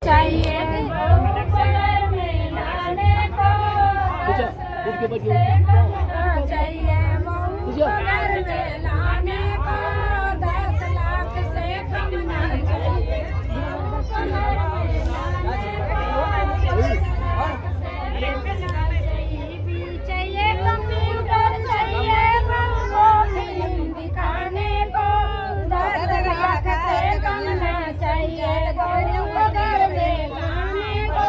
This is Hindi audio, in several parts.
चाहिए बहू को घर में लाने को, चाहिए बहू को घर में लाने को, 10 लाख से कम ना चाहिए बहू को घर में लाने को, चाहिए कंप्यूटर चाहिए बहू को फिल्म दिखाने को, 10 लाख से कम ना चाहिए बहू को घर में लाने को,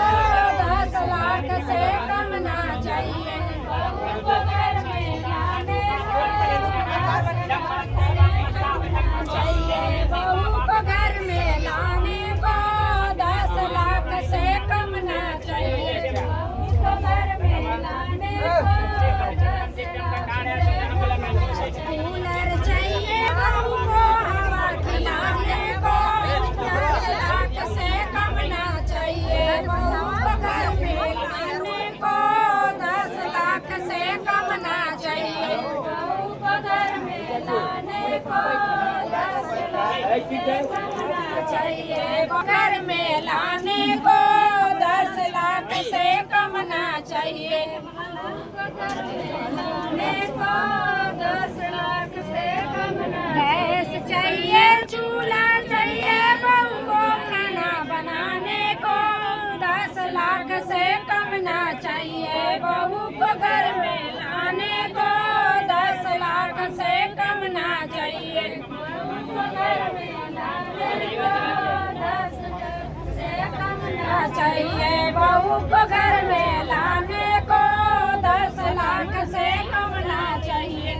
10 लाख से कम ना चाहिए बहू को घर में लाने को, चाहिए बहू को घर में लाने को, 10 लाख से कम ना चाहिए बहू को घर में लाने को, 10 लाख कूलर चाहिए बहू को हवा खिलाने को, 10 लाख से कम ना चाहिए बहू को घर में लाने को, 10 लाख से कम ना चाहिए बहू को घर में लाने को, 10 लाख से कम ना चाहिए घर में लाने को, 10 लाख से कम ना चाहिए लाने को, 10 लाख से कम ना, गैस चाहिए चूल्हा चाहिए बहू को खाना बनाने को, 10 लाख से कम ना चाहिए बहू को घर में लाने को, 10 लाख से कम ना चाहिए बहू को घर में लाने को, 10 लाख से कम ना चाहिए बहू को घर में लाने को, 10 लाख से कम ना चाहिए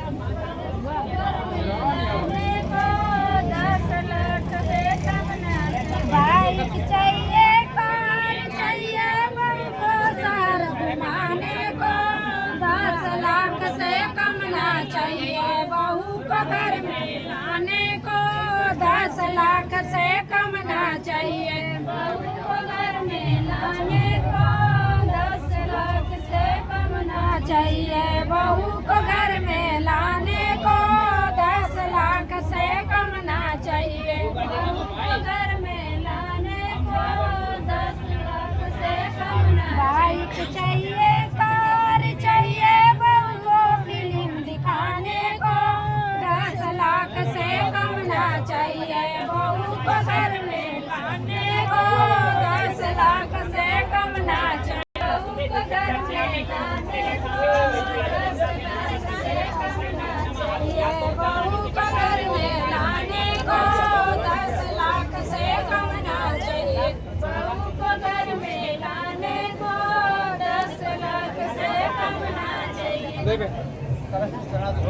बाइक चाहिए कार चाहिए बहू को सार घुमाने को, 10 लाख से कम ना चाहिए बहू को घर में लाने को, 10 लाख से कम ना चाहिए बहू को घर में लाने को, 10 लाख से कम ना चाहिए बहू को घर में लाने को, 10 लाख से कम ना चाहिए बहू को घर में लाने को, 10 लाख से कम ना, बाइक चाहिए कार चाहिए बहू को फिल्म दिखाने को, 10 लाख से कम ना चाहिए बहू को घर में लाने को, 10 लाख से कम ना चाहिए बहू को घर में लाने को, 10 लाख से कम ना चाहिए बहू को घर में लाने को, 10 लाख से कम ना चाहिए बहू को घर में लाने को, 10 लाख से कम ना चाहिए।